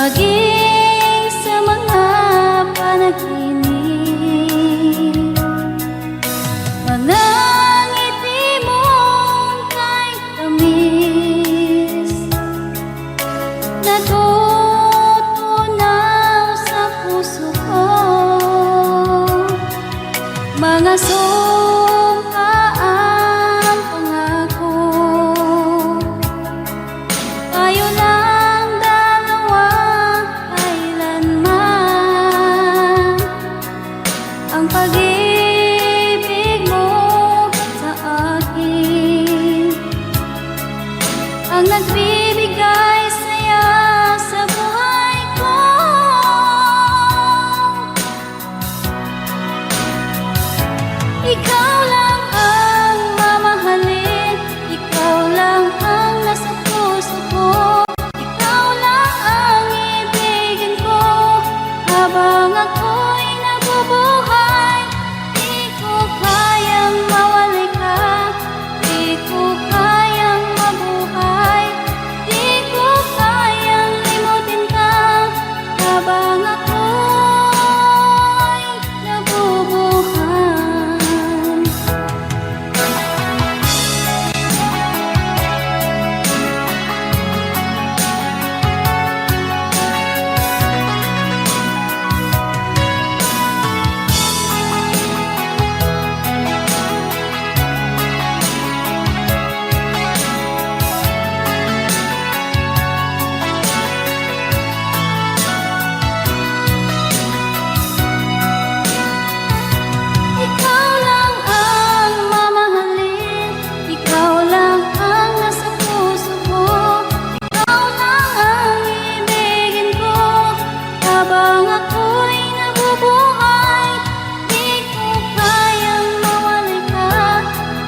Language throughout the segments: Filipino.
maging sa mga panaginip. Mga ngiti mong kay tamis, natutunaw sa puso ko. Mga sumpaang pangako, tayo lang dalawa kailanman. Ang pag-ibig mo sa akin ang nagbibigay saya sa buhay ko. Ikaw lang ang mamahalin, ikaw lang ang nasa puso ko. Ikaw lang ang ibigin ko habang ako'y nabubuhay. Di ko kayang mawalay ka, di ko kayang mabuhay, di ko kayang limutin ka habang ako'y nabubuhay. Ikaw lang ang mamahalin, ikaw lang ang nasa puso ko. Ikaw lang ang ibigin ko habang ako'y nabubuhay. Di ko kayang mawalay ka,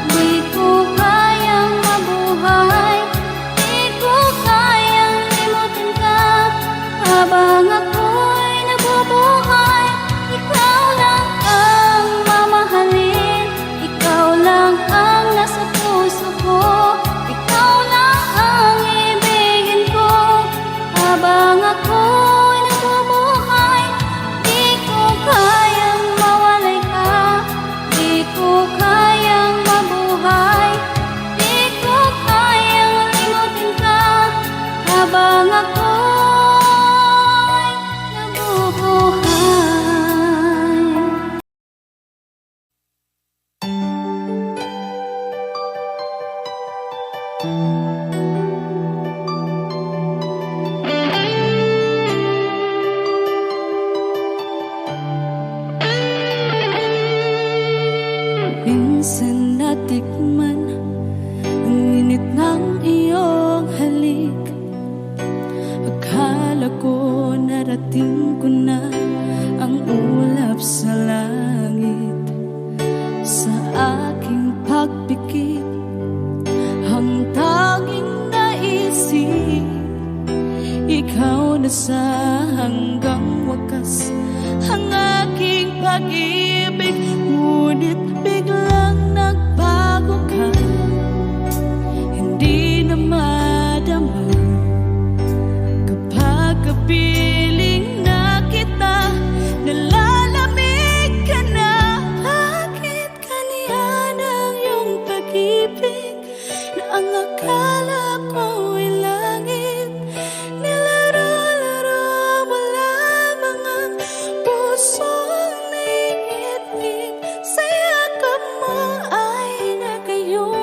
di ko kayang mabuhay, di ko kayang limutin ka habang ako'y nabubuhay. Ikaw lang ang mamahalin, ikaw lang ang nasa puso ko. Ikaw lang ang ibigin ko habang ako'y nabubuhay. Di ko kayang mawalay ka, di ko kayang mabuhay, di ko kayang limutin ka habang ako'y nabubuhay. Minsan natikman ang init ng iyong halik. Akala ko narating ko na ang ulap sa langit. Sa aking pagpikit, ang tanging naisip, ikaw na sa hanggang wakas ang aking pag-ibig. Ngunit biglang nagbago ka, hindi na madama kapag kapiling na kita. Nalalamig ka na, bakit kaniya ng iyong pag-ibig na ang akala ko'y langit? Nilaro-laro mo lamang ang pusong naiitig. Sa yakap mo ay nagayon.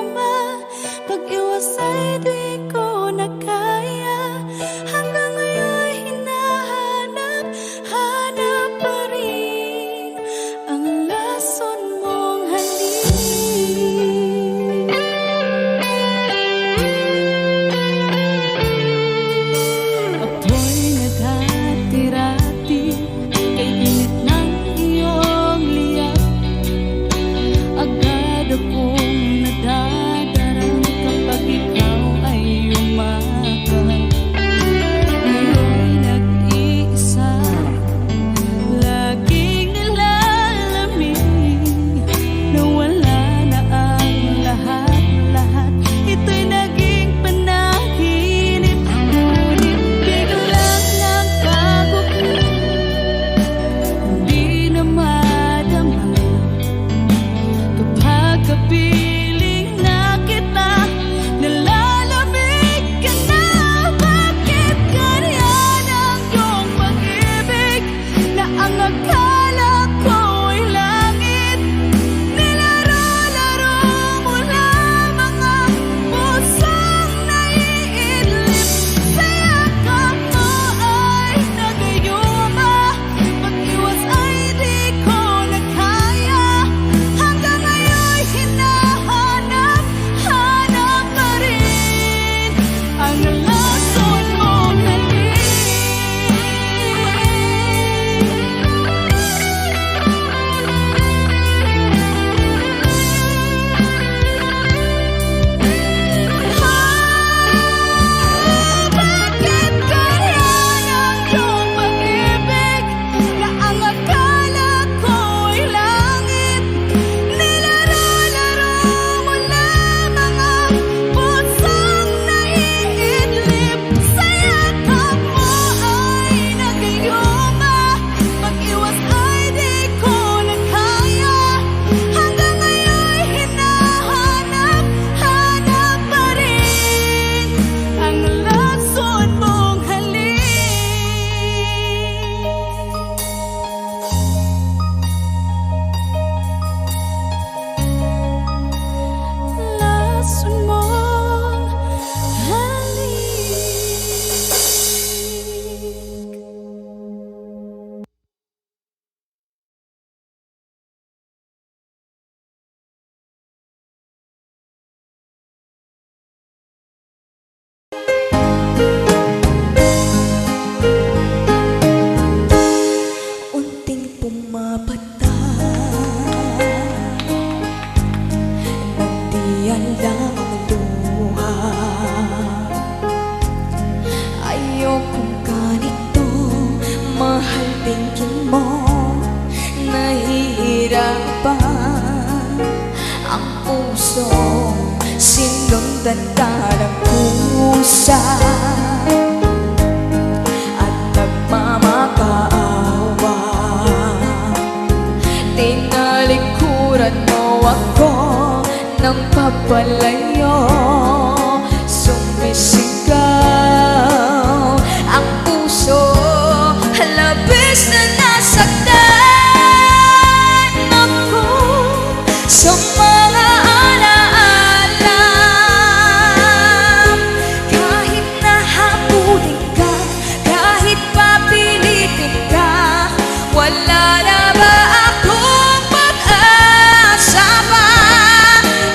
Ayokong ganito, mahal tingin mo, nahihirapan ang puso, sinundan ka ng kusa at nagmamakaawa. Tinalikuran mo ako ng papalayo, sumisigaw ang puso, labis na nasaktan ako sa mga alaala. Kahit nahabulin ka, kahit papilitin ka, wala na ba akong pag-asa pa?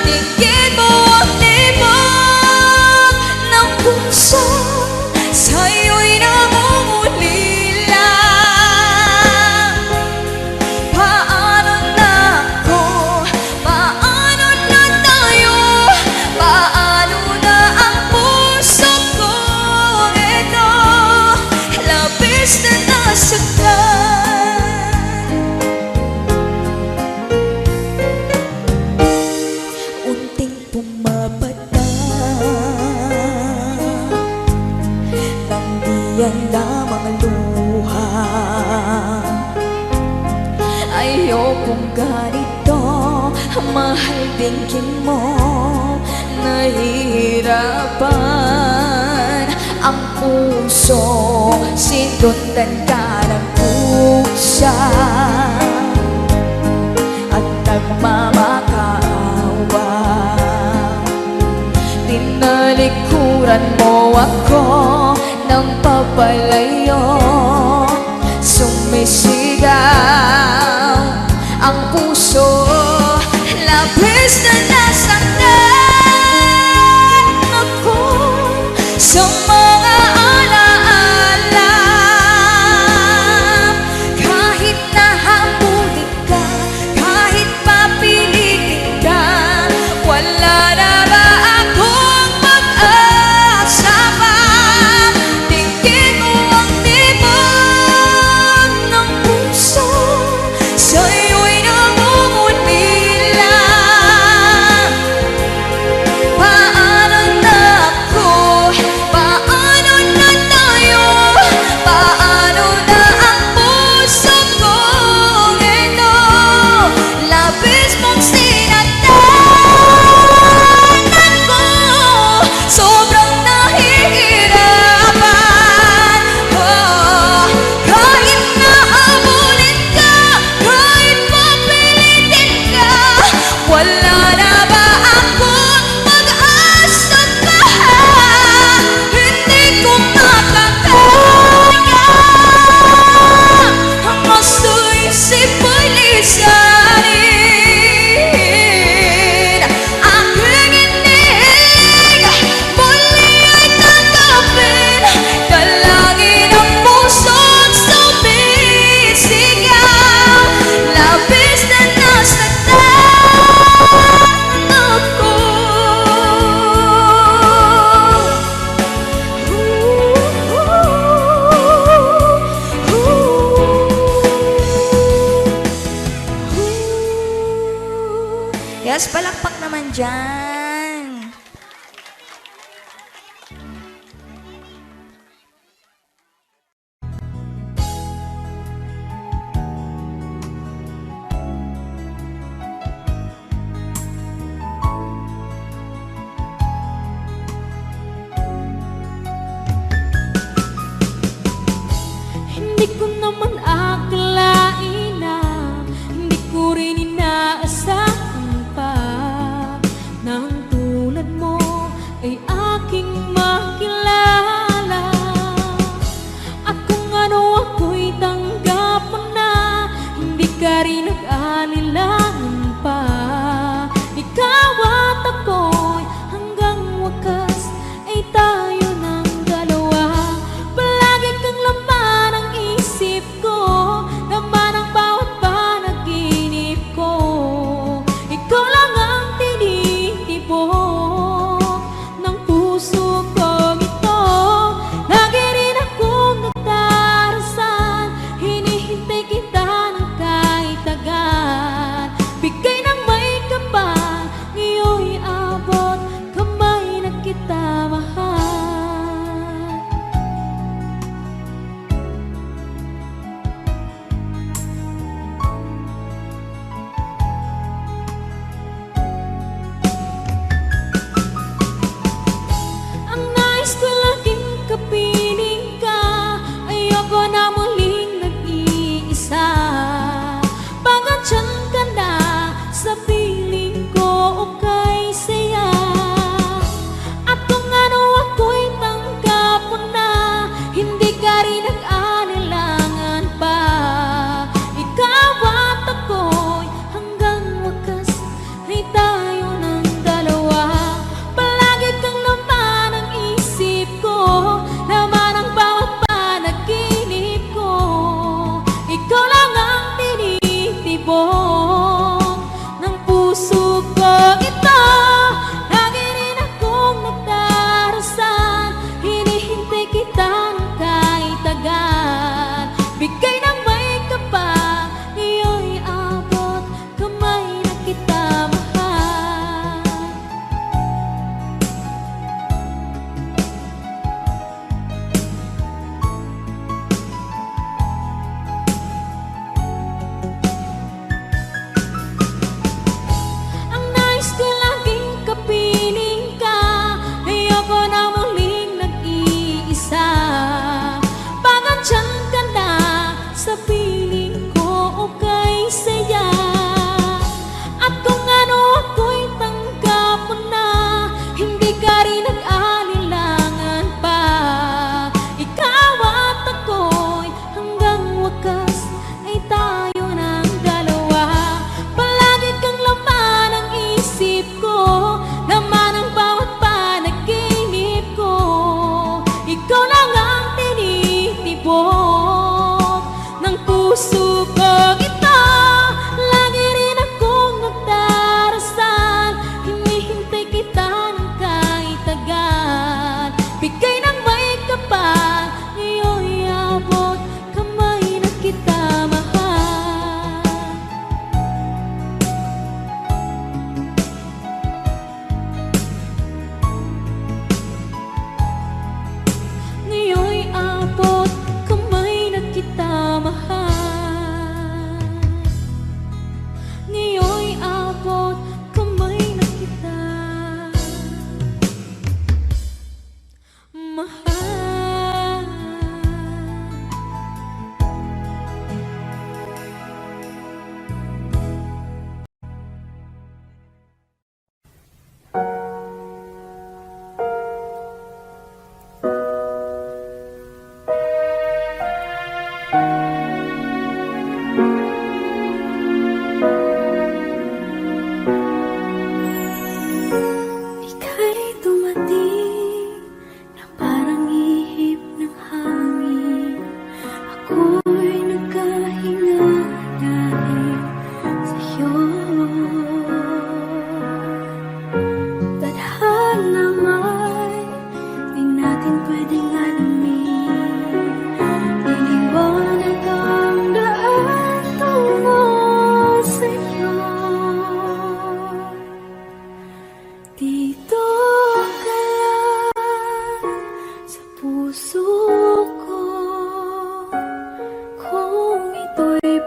Tingin mo ang libog ng puso, sa'yo'y namumulila. Paano na ako? Paano na tayo? Paano na ang puso ko? Ito, labis na nasaktan. Unting pumapata nang diyan lamang luha. Ayokong ganito, mahal tingin mo, nahihirapan ang puso, sinundan ka ng kusa at nagmamakaawa. Tinalikuran mo ako ng papalayo, sumisigaw ang puso, labis na nasaktan ako sa mga alaala. Kahit nahabulin ka, kahit papilitin ka, wala na ba akong pag-asa pa? Tingin mo ang tibok ng puso, sa'yo'y namumulila. Paano na ako? Paano na tayo? Paano na ang puso ko? Ito, labis mong sinaktan ako, sobrang nahihirapan. Oh, kahit nahabulin ka, kahit papilitin ka, wala na ba akong pag-asa pa? Hindi ko makakaya ang nasa isip ko'y lisanin. Aking inig, muli ay tanggapin, dalangin ang puso't sumisigaw, labis na nasaktan ako. Yes, palakpak naman dyan. Hindi ko naman akalain na, hindi ko rin inaasahan pa, na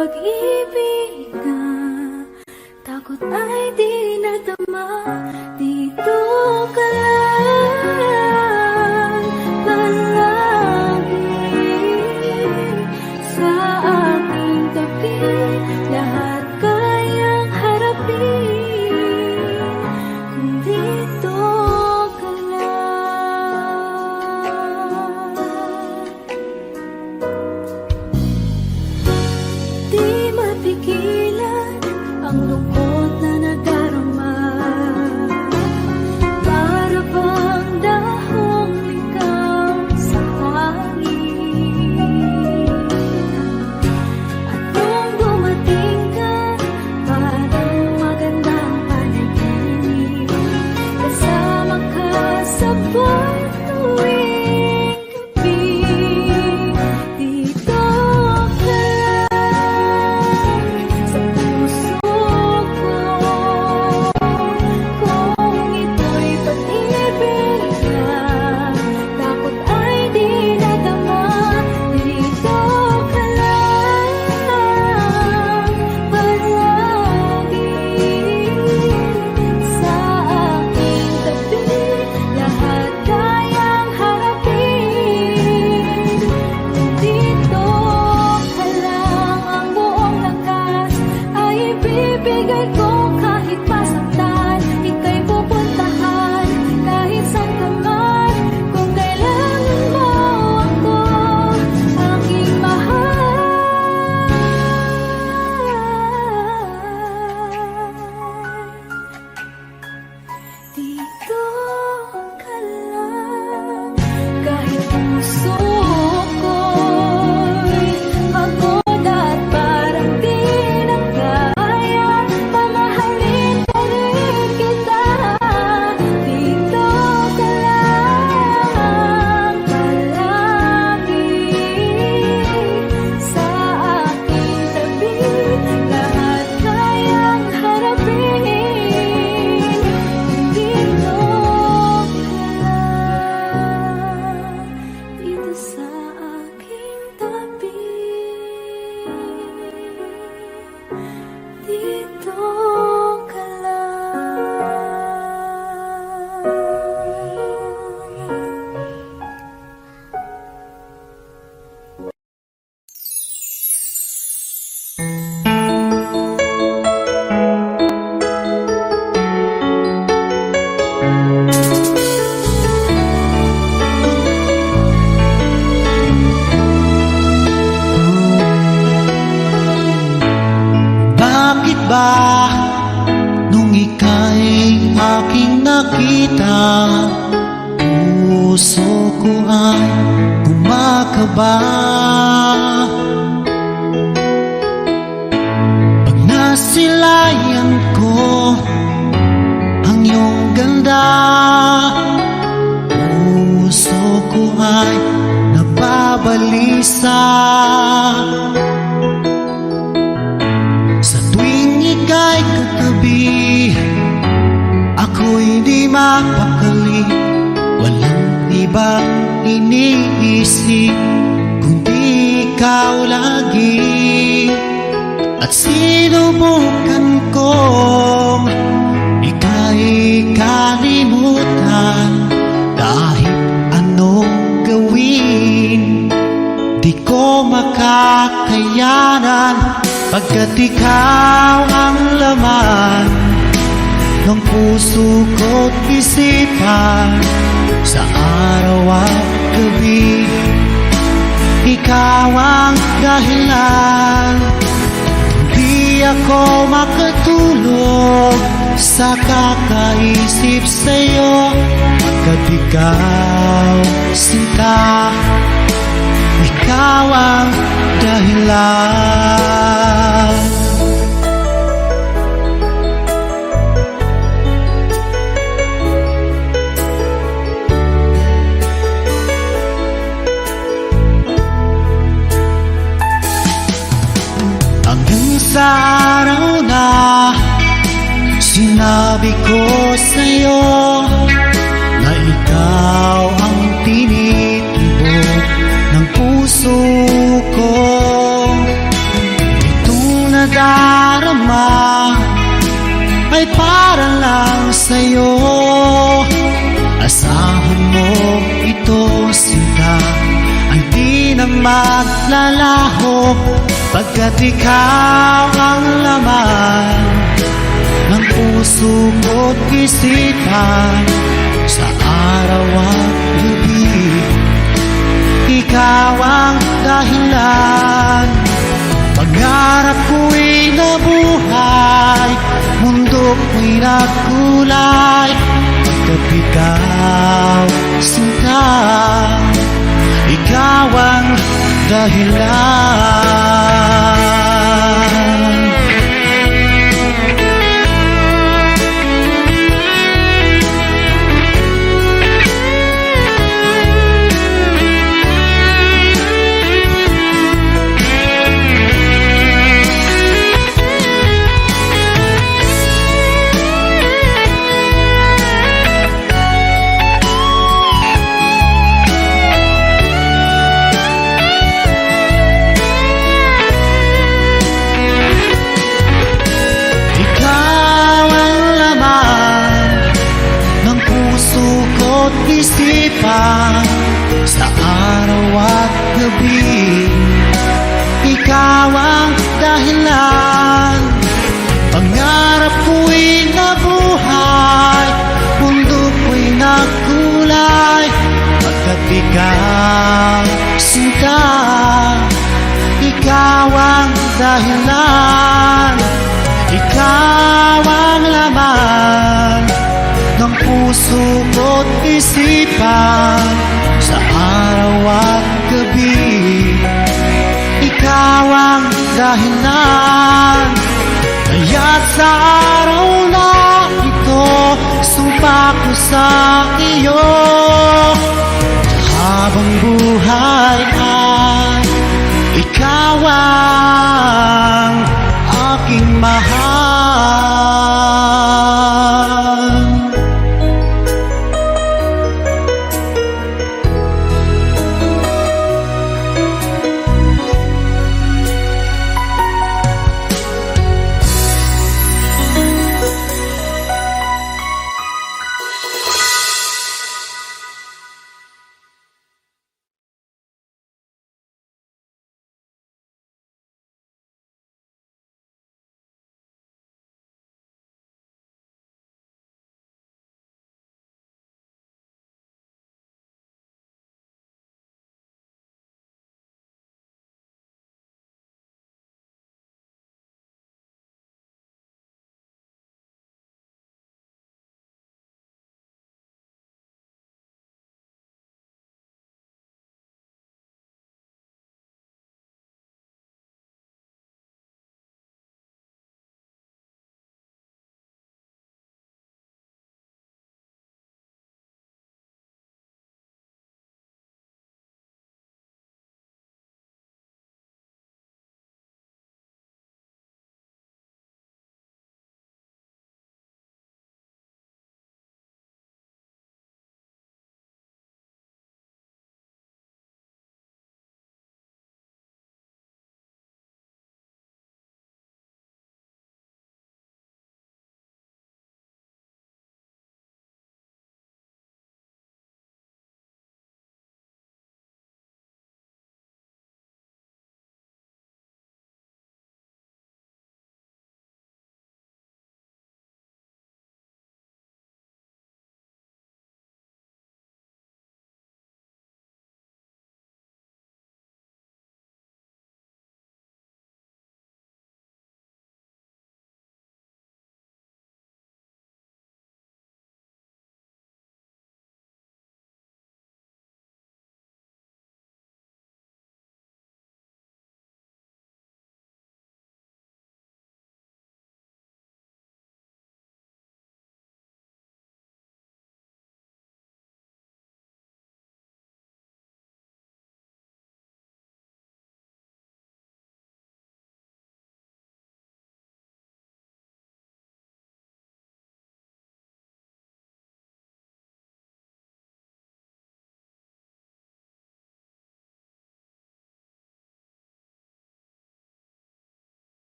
pag-ibig na takot ay di nadama. Dito ka lang palagi sa aking tabi. Lahat kayang harapin kung dito ka lang. Di mapigilan ang lungkot na nadarama. Para bang dahong likaw sa hangin. At nung dumating ka, parang magandang panaginip. Kasama ka sa buwan tuwing gabi. Dito ka sa puso ko. Kung ito'y pag-ibig na takot ay di nadama. Dito ka lang palagi sa aking tabi. Lahat kayang harapin. Dito ka lang, ang buong lakas ay ibibigay ko. Kahit masaktan, ika'y pupuntahan. Kahit saan ka man, kung kailangan mo ako, aking mahal. Dito ka lang, kahit puso ko'y pagod at parang di na kaya. Mamahalin pa rin kita. Dito ka lang palagi sa aking tabi. Lahat kayang harapin. Dito ka lang, dito sa aking tabi. Dito ka lang. Bakit ba nung ika'y aking nakita, puso ko ay kumakaba? Pag nasilayan ko ang iyong ganda, puso ko ay nababalisa. Sa tuwing ika'y katabi, ako'y di mapakali. Walang ibang iniisip kundi ikaw lagi. At sinubukan kong ika'y kalimutan. Kahit anong gawin, di ko makakayanan. Pagkat ikaw ang laman ng puso ko't isipan. Sa araw at gabi, ikaw ang dahilan. Di ako makatulog sa kakaisip sa'yo. Pagkat ikaw, sinta, ikaw ang dahilan. Hanggang sa araw na sinabi ko sa'yo na ikaw ang tinitibok ng puso ko. Ito maglalaho pagkat ikaw ang laman ng puso ko't isipan sa araw at gabi. Ikaw ang dahilan, pangarap ko'y nabuhay, mundo ko'y nagkulay pagkat ikaw sinta. Ikaw ang dahilan. Isipan sa araw at gabi. Ikaw ang dahilan, pangarap ko'y nabuhay, mundo ko'y nagkulay pagkat ikaw sinta. Ikaw ang dahilan, ikaw ang laman ng puso ko't isipan sa araw at gabi. Ikaw ang dahilan, kaya't sa araw na ito sumpa ko sa iyo. Habang buhay ay ikaw ang aking mahal.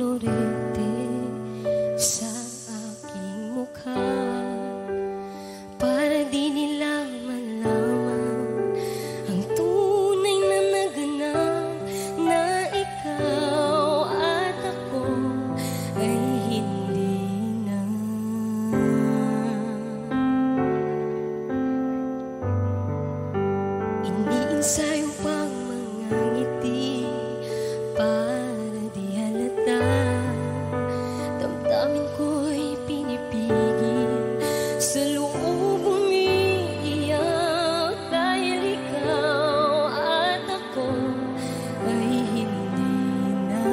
kolorete sa aking mukha, para di nila malaman ang tunay na naganap, na ikaw at ako ay hindi na. Iniinsayo pang mga ngiti para di halata, damdamin ko'y pinipigil, sa loob umiiyak, dahil ikaw at ako ay hindi na.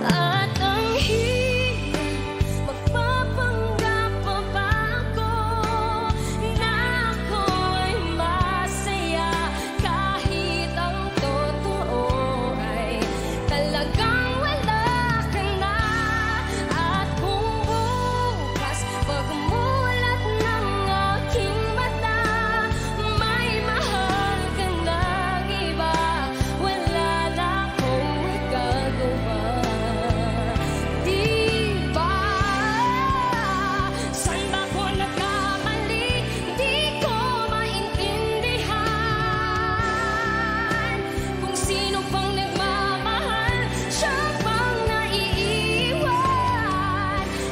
At ang hirap magpapanggap pa ba ako na ako'y masaya, kahit ang totoo ay talagang wala ka na. At kung bukas pagmulat ng aking mata, may mahal ka ng iba, wala na akong magagawa. Di ba? Saan ba ko nagkamali? Di ko maintindihan. Kung sino pang nagmamahal, siya pang naiiwan,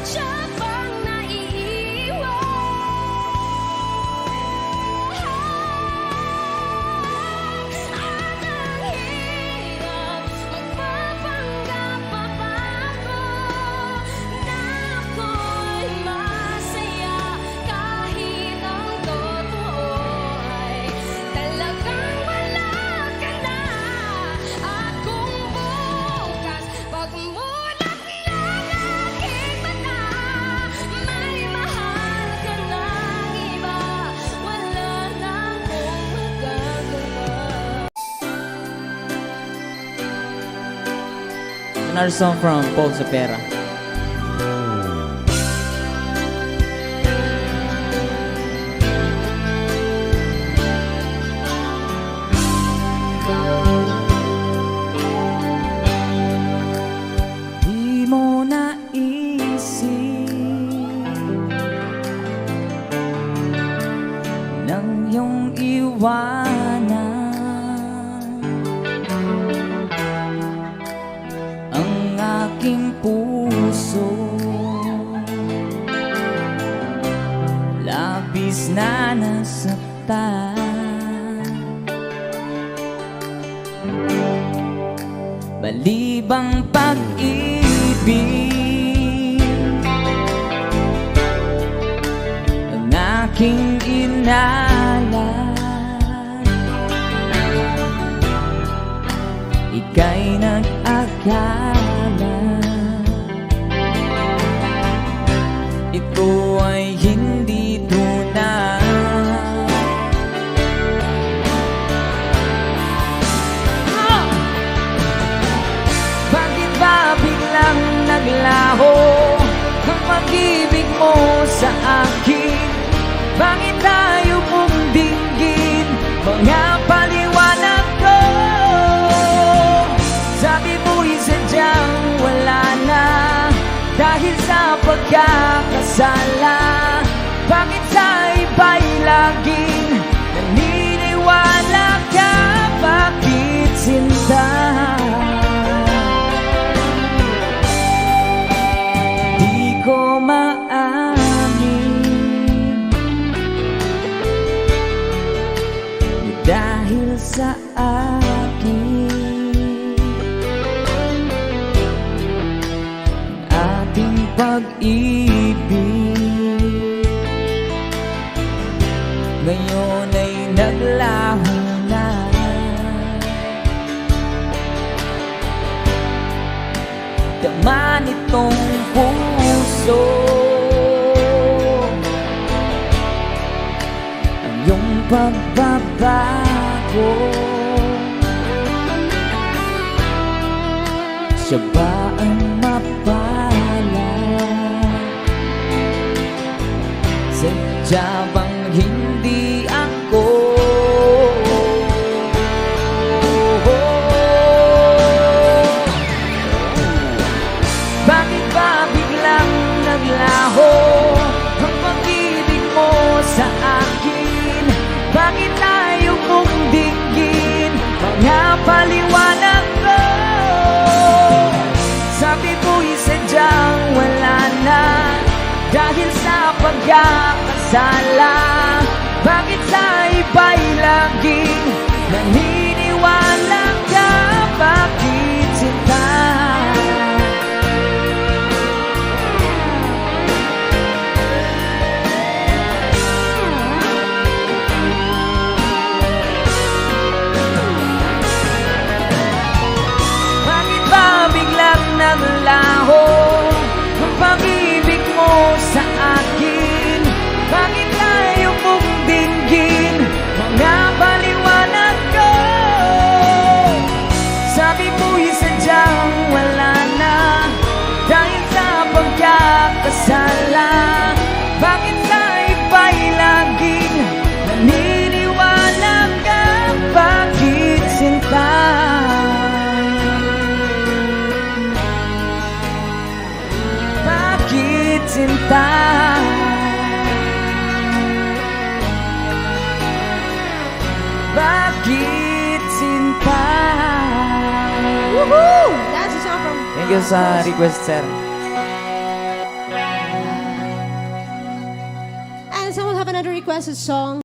siya pang naiiwan. At ang hirap magpapanggap pa ba ako na ako'y masaya, kahit ang totoo ay talagang wala ka na. At kung bukas pagmulat ng aking mata, may mahal ka ng iba, wala na akong magagawa. Another song from Paul Sapera. Di mo naisip nang iyong iwanan ang aking puso, labis na nasaktan. Balibang pag-ibig ang aking inalat, ika'y nag-akala ito ay hindi tunay. Bakit ba biglang naglaho ang pag-ibig mo sa akin? Bakit tayo mong dinggin mga paliwanag ko? Sabi mo'y sadyang wala na dahil sa pagkakasala. Bakit sa iba'y laging naniniwala ka? Bakit sinta? Di ko maamin dahil sa akin ating pag-ibig ngayon ay naglaho na. Tama nitong puso ang iyong pagbabago. Siya ba ang mapalad? Sadya bang hindi ako? nagkakasala? Bakit sa iba'y laging naniniwala ka? Bakit sinta? Bakit ba biglang naglaho ang pag-ibig mo sa akin? Bakit tayo mong dinggin mga paliwanag ko? Sabi mo'y sadyang wala na dahil sa pagkakasala. Bakit sa iba'y laging naniniwala ka? Bakit sinta? Bakit sinta? Bakit sinta? Woohoo! That's a song from... Thank you sa request, sir. And someone have another requested song.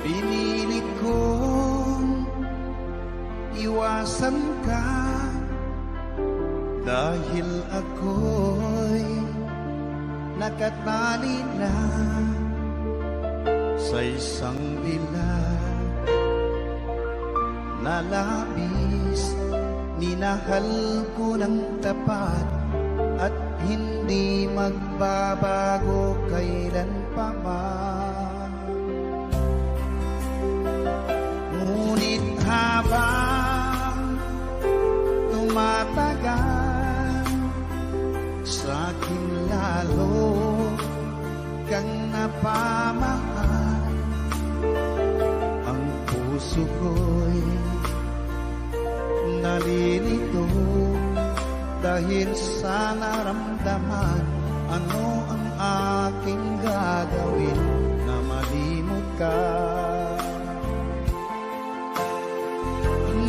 Pinilit kong iwasan ka dahil ako'y nakatali na sa isang dilag na labis. Minahal ko ng tapat at hindi magbabago kailan pa man. Ngunit habang tumatagal, sa'kin lalo kang napamahal. Ang puso ko'y nalilito dahil sa naramdaman. Ano ang aking gagawin na malimot ka?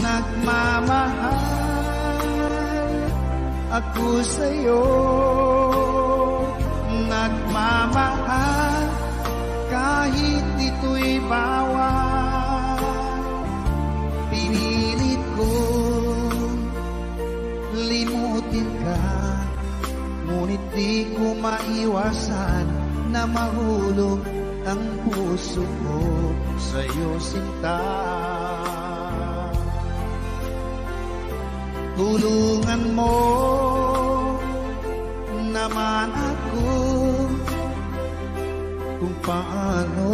Nagmamahal ako sa'yo, nagmamahal kahit ito'y bawal. Pinilit ko limutin ka, ngunit di ko maiwasan na mahulog ang puso ko sa'yo, sinta. Tulungan mo naman ako kung paano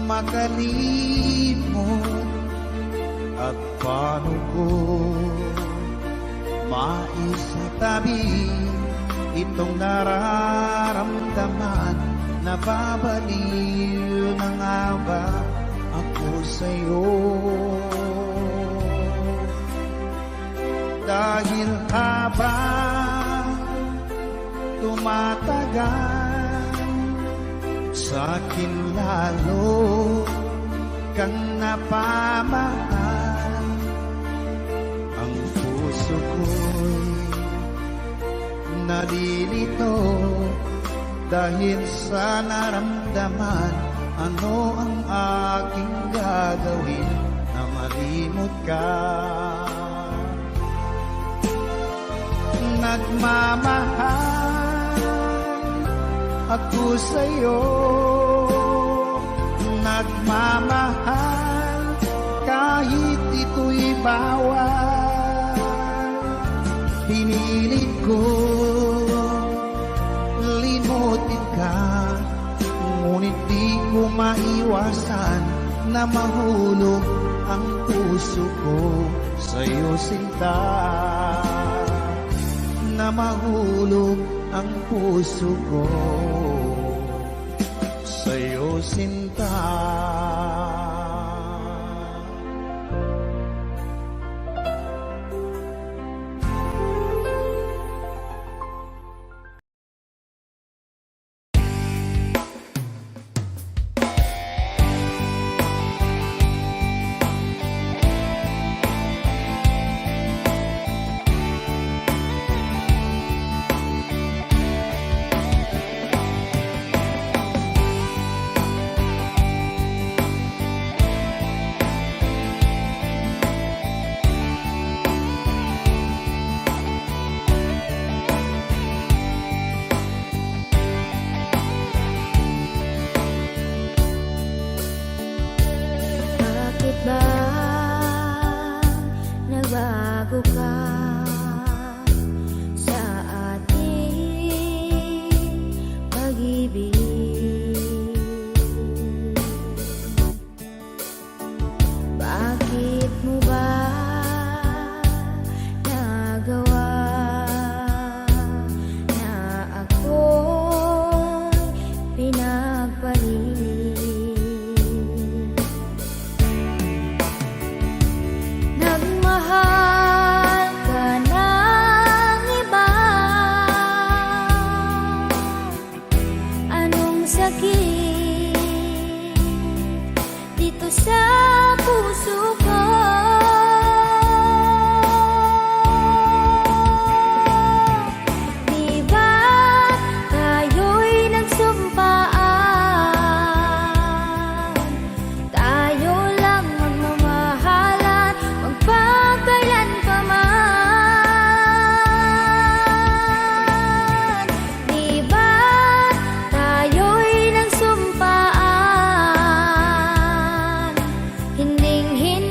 makalimot at paano ko maisitabi itong nararamdaman. Nababaliw na nga ba ako sa'yo? Dahil habang tumatagal, sa'kin lalo kang napamahal. Ang puso ko'y nalilito dahil sa naramdaman. Ano ang aking gagawin na malimot ka? Nagmamahal ako sa'yo, nagmamahal kahit ito'y bawal. Pinilit ko limutin ka, ngunit di ko maiwasan na mahulog ang puso ko sa'yo, sinta. na mahulog ang puso ko sa'yo, sinta. Bakit ba nagbago ka sa ating pag-ibig? Bakit mo ba nagawa na ako'y pinagpalit? Nagmahal ka ng iba. Anong sakit dito sa puso ko? Di ba tayo'y nagsumpaan? Tayo lang magmamahalan magpakailan pa man. Di ba tayo'y nagsumpaan? Hinding-hindi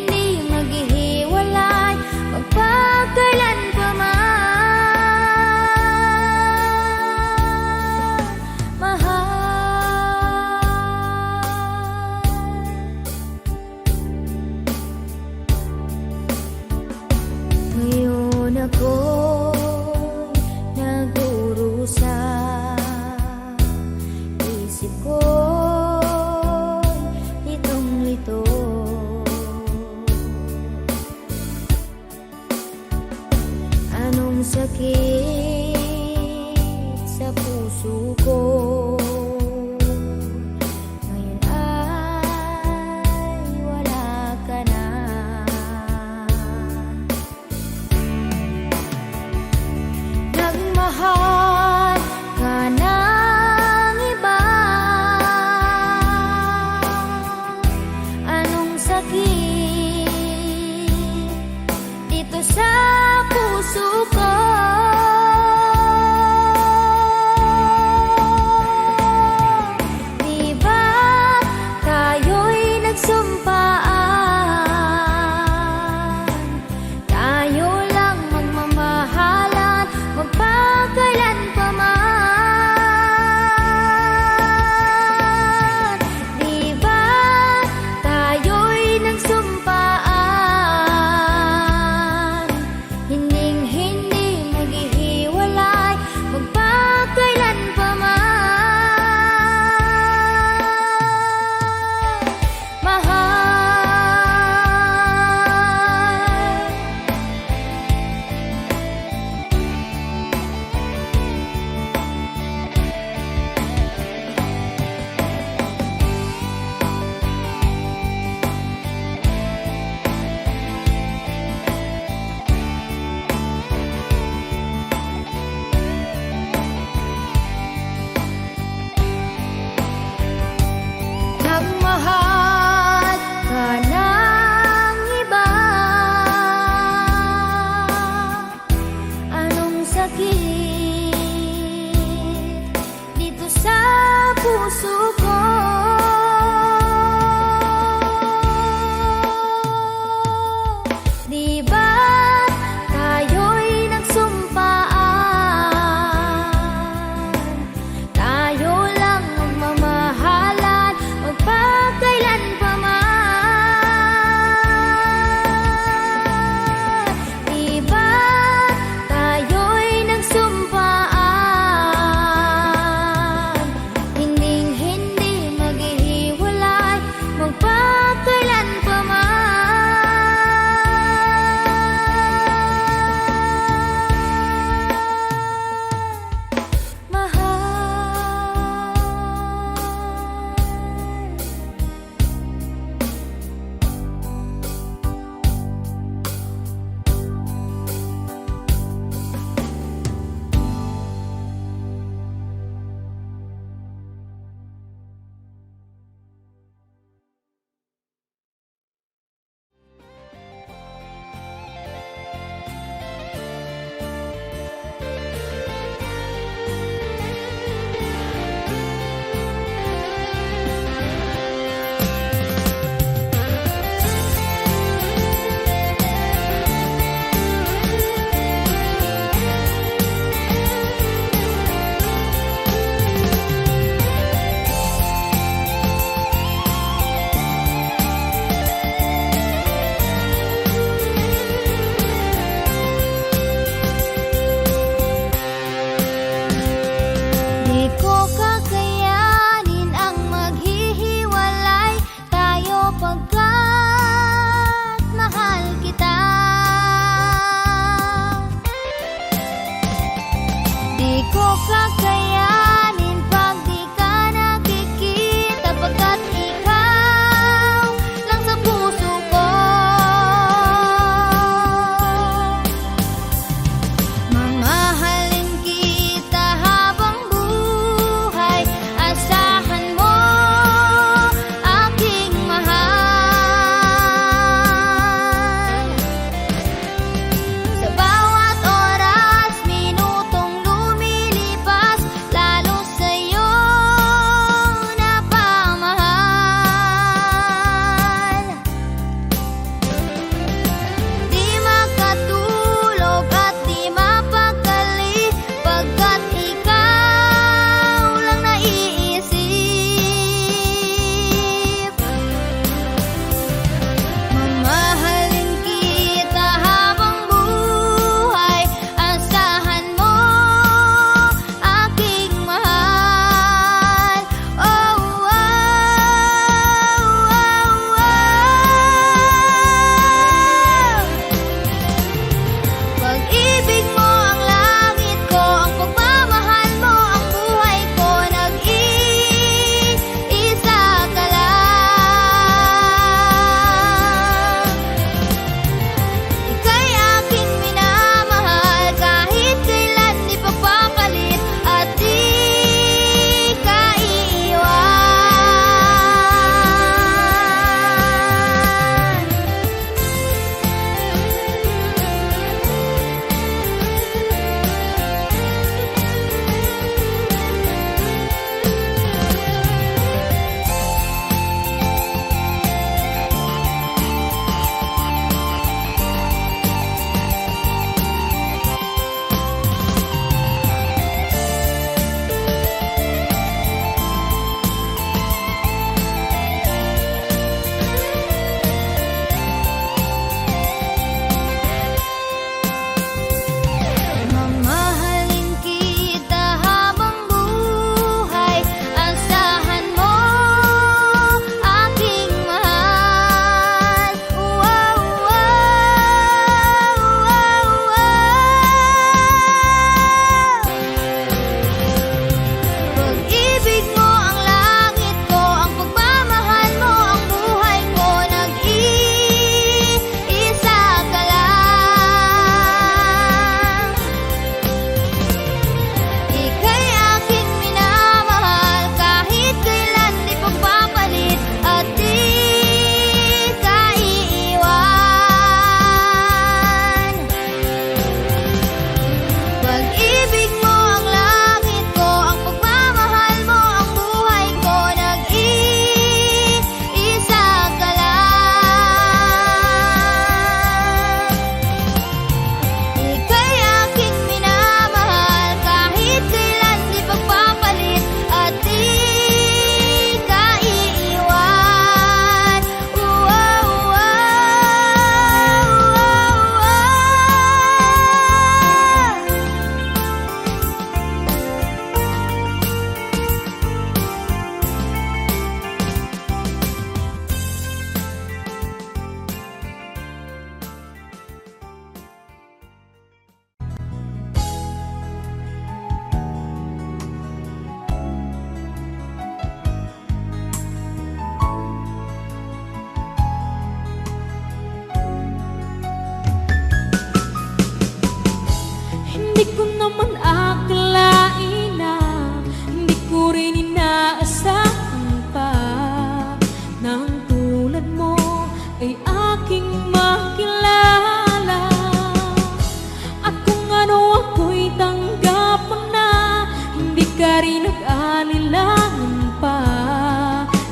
ka rin nag-alilangan pa.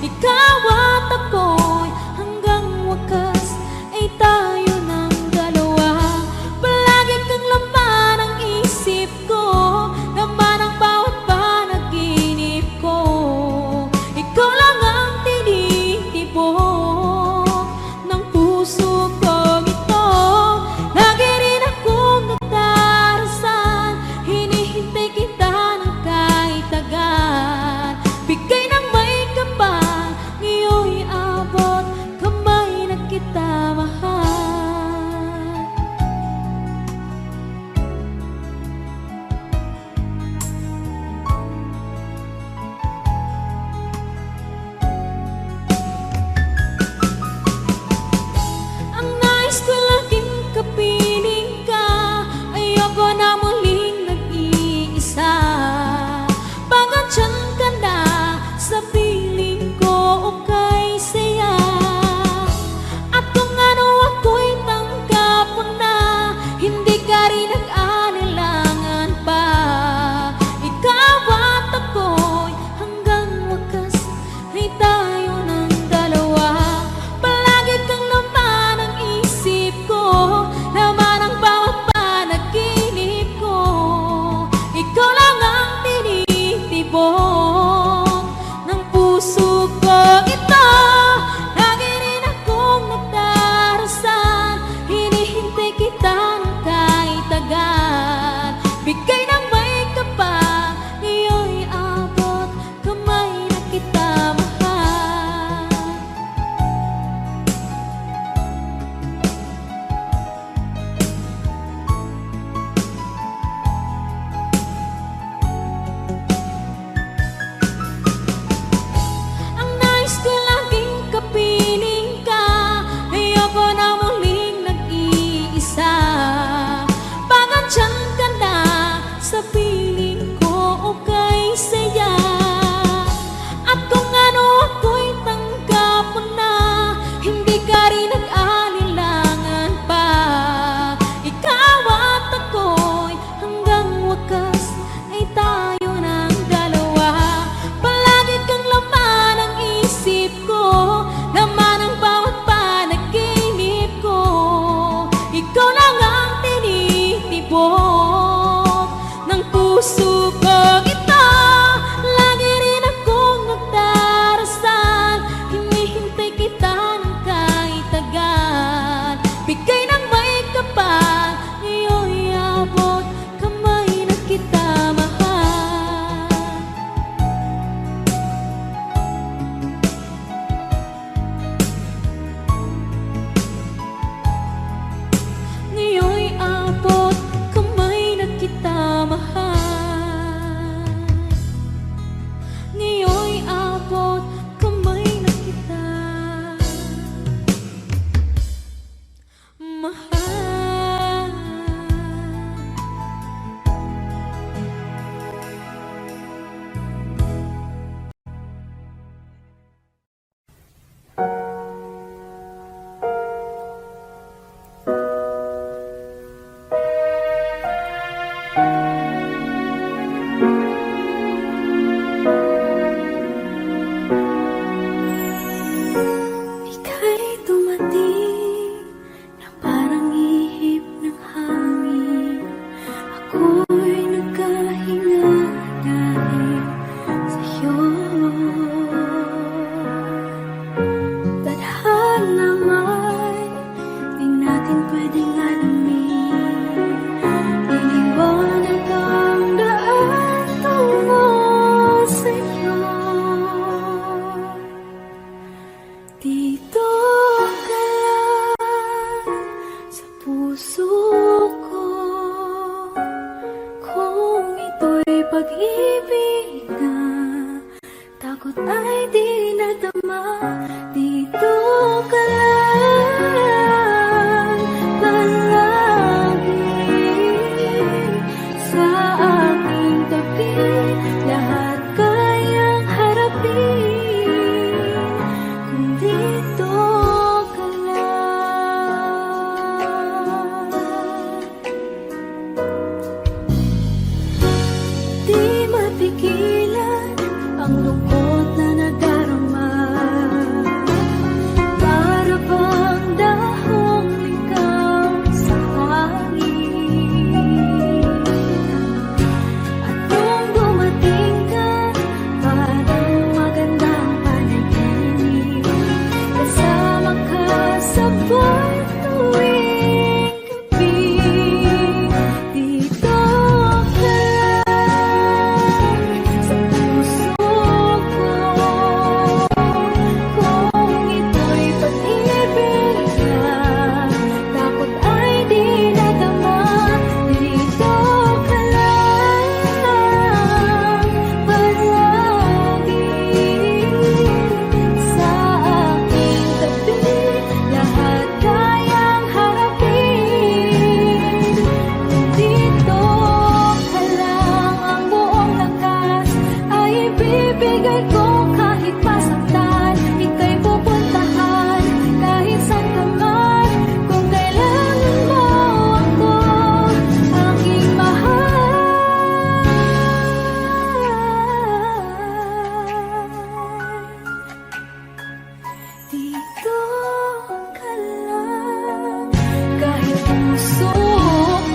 Ikaw at ako'y hanggang wakas ay tayo ng dalawa. Palagi kang laman ng isip ko, laman ang bawat panaginip ko. Ikaw lang ang tinitibok ng puso kong ito. Lagi rin akong nagdarasal, hinihintay kita ng kahit tagal. Bigay ng may kapal, ngayon'y abot kamay na kita mahal. Ang nais ko laging kapiling ka, ayoko na muling nag-iisa. Pangantyan ka na sa piling ko o kay saya. At kung ano ako'y tanggap mo na, hindi ka rin nag-anilangan pa. Ikaw at ako'y hanggang wakas ay tayo ng dalawa. Palagi kang laman ng isip ko, laman ang bawat panaginip ko. Ikaw lang ang tinitibok ng puso ko ito. Lagi rin akong nagdarasal, hinihintay kita ng kahit tagal. Bigay ng may kapal, ngayon'y abot kamay na kita mahal. Ang nais ko laging kapiling ka, ayoko na muling nag-iisa. Pangantyan ka na sa piling ko o kay saya. At kung ano ako'y tanggap mo na, hindi ka rin nag-alilangan pa. Ikaw at ako'y hanggang wakas ay tayo ng dalawa. Palagi kang laman ng isip ko, laman ang bawat panaginip ko. Ikaw lang ang tinitibok ng puso ko ito. Lagi rin akong nagdarasal, hinihintay kita ng kahit tagal. Bigay ng may kapal, ngayon'y abot kamay na kita mahal. Ngayon'y abot kamay na kita mahal. Ngayon'y abot kamay na kita mahal. Ika'y dumating na parang ihip ng hangin. Ako'y nagkahinga dahil sa'yo. Tadhana man, di natin pwedeng alamin. Liliwanag ang daan tungo sa'yo. Dito ka lang sa puso ko, kung ito'y pag-ibig na takot ay di nadama. Dito ka lang palagi sa aking tabi, lahat kayang harapin. Kung dito Dito ka lang, kahit puso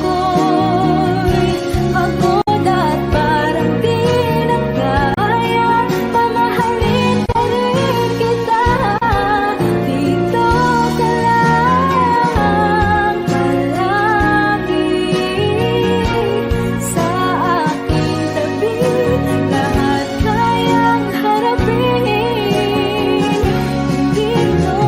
ko'y pagod at parang di na kaya, mamahalin pa rin kita. Dito ka lang palagi sa aking tabi, lahat kayang harapin. Dito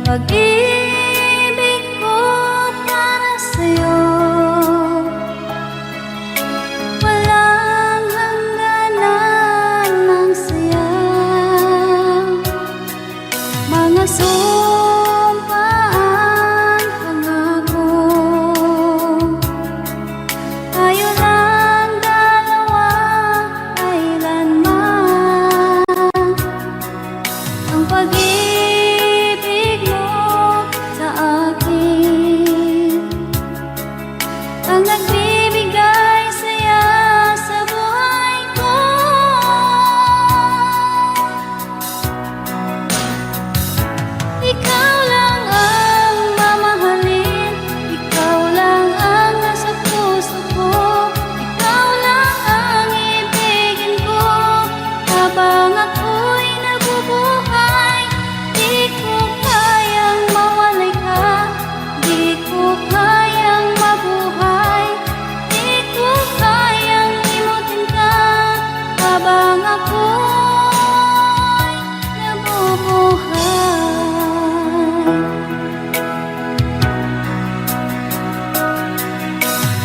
Pag-ibig ko para sa'yo, walang hangganan ng saya. Mga sumpaan, pangako, tayo lang dalawa kailanman. Ang pag-ibig mo sa akin ang nagbibigay saya sa buhay ko. Ikaw lang ang mamahalin, ikaw lang ang nasa puso ko, ikaw lang ang ibigin ko habang ako'y nabubuhay. Di ko kayang mawalay ka, di ko kayang mabuhay, di ko kayang limutin ka habang ako'y nabubuhay.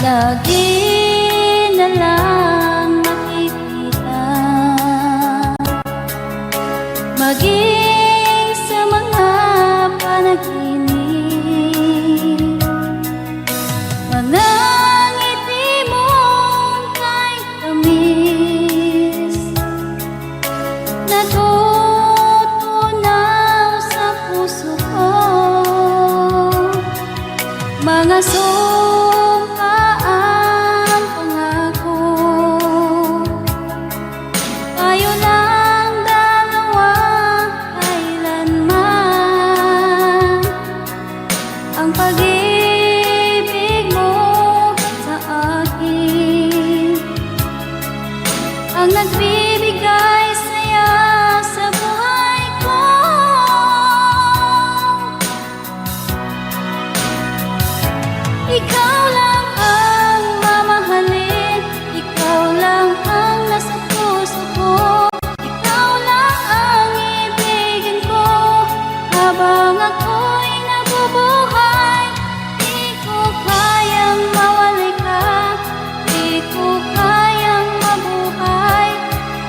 Lagi na lang makikita, maging sa mga panaginip, mga ngiti mong kahit tamis, natutunaw sa puso ko. Mga sumpaan, pangako, tayo lang dalawa kailanman. Ang pag-ibig mo sa akin ang nagbibigay saya sa buhay ko. Ikaw lang ang mamahalin, ikaw lang ang nasa puso ko, ikaw lang ang ibigin ko habang ako'y nabubuhay. Di ko kayang mawalay ka, di ko kayang mabuhay,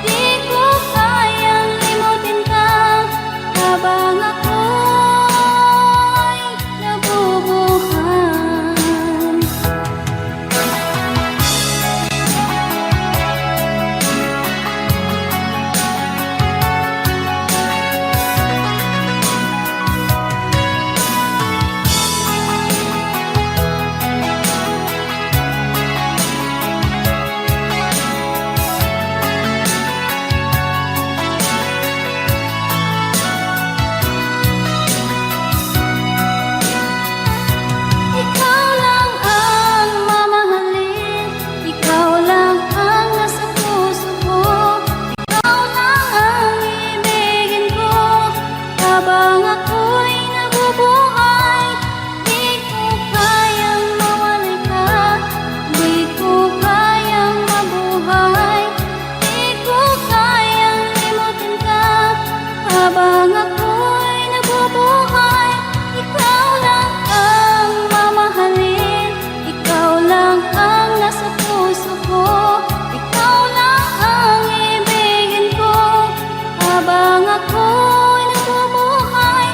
di ko kayang limutin ka habang ako'y nabubuhay. Ikaw lang ang mamahalin, ikaw lang ang nasa puso ko, ikaw lang ang ibigin ko habang ako'y nabubuhay. Di ko kayang mawalay ka, di ko kayang mabuhay, di ko kayang limutin ka habang ako'y nabubuhay. Ikaw lang ang mamahalin, ikaw lang ang nasa puso ko, ikaw lang ang ibigin ko habang ako'y nabubuhay.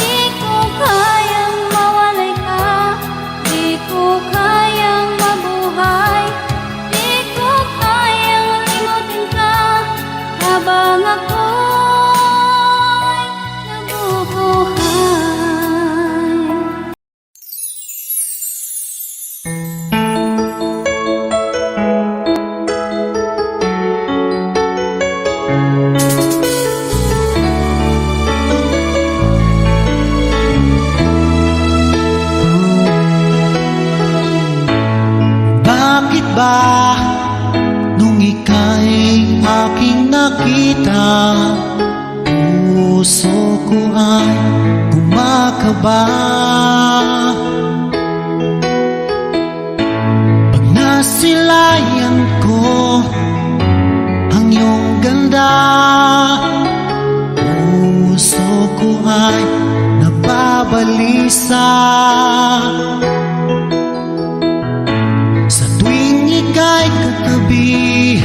Di ko kayang mawalay ka, di ko kayang mabuhay, di ko kayang limutin ka habang ako'y nabubuhay. Bakit ba nung ika'y aking nakita, puso ko ay kumakaba? Pag nasilayan ko ang iyong ganda, puso ko ay nababaliw. balisa. Sa tuwing ika'y katabi,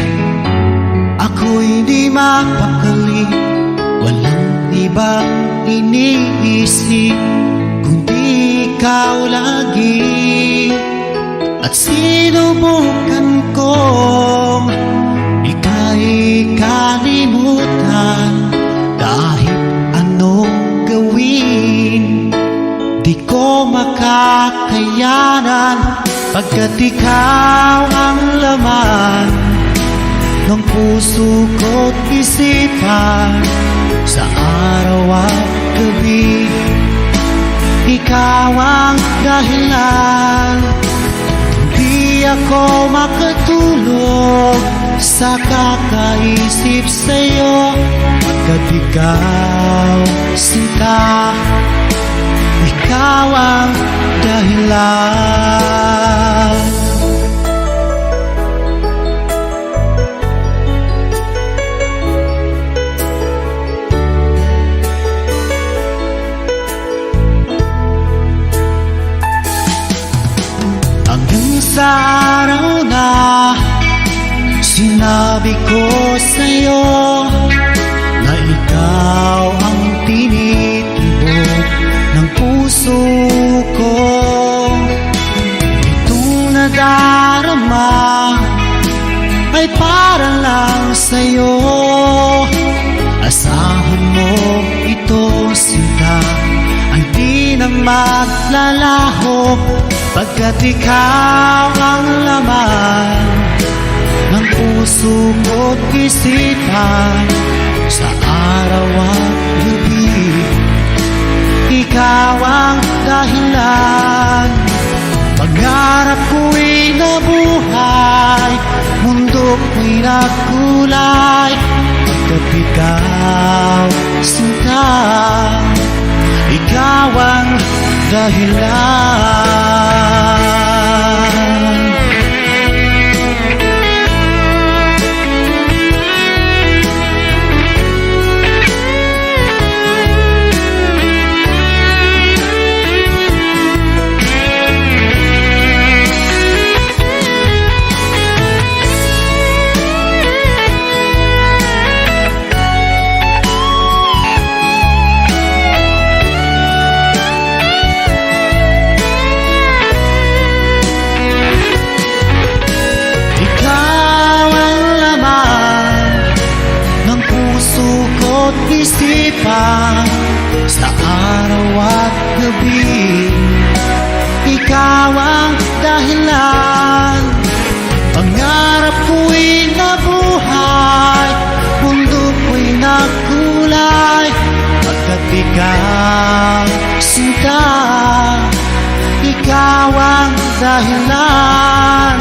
ako'y di mapakali. Walang ibang iniisip kundi ikaw lagi. At sinubukan kong ika'y kalimutan. Kahit anong gawin, di ko makakayanan. Pagkat ikaw ang laman ng puso ko't isipan. Sa araw at gabi, ikaw ang dahilan. Di ako makatulog sa kakaisip sa'yo. Pagkat ikaw, sinta, ikaw ang dahilan. Hanggang sa araw na sinabi ko sa'yo na ikaw ang tinitibok ng puso ko. Itong nadarama ay para lang sa'yo. Asahan mo ito, sinta, ay di na maglalaho. Pagkat ikaw ang laman ng puso ko't isipan. Sa araw at gabi, ikaw ang dahilan. Pangarap ko'y nabuhay, mundo ko'y nagkulay. Pagkat ikaw, sinta, ikaw ang dahilan. Isipan sa araw at gabi, ikaw ang dahilan. Pangarap ko'y nabuhay, mundo ko'y nagkulay. Pagkat ikaw, sinta, ikaw ang dahilan.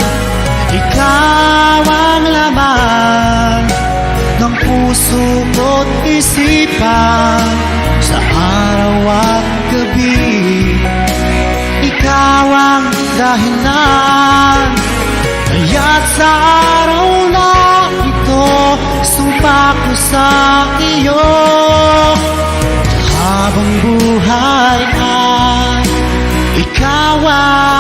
Ikaw ang laman ng puso ko't isipan. Sa araw at gabi, ikaw ang dahilan. Kaya't sa araw na ito, sumpa ko sa iyo. Habang buhay ay ikaw ang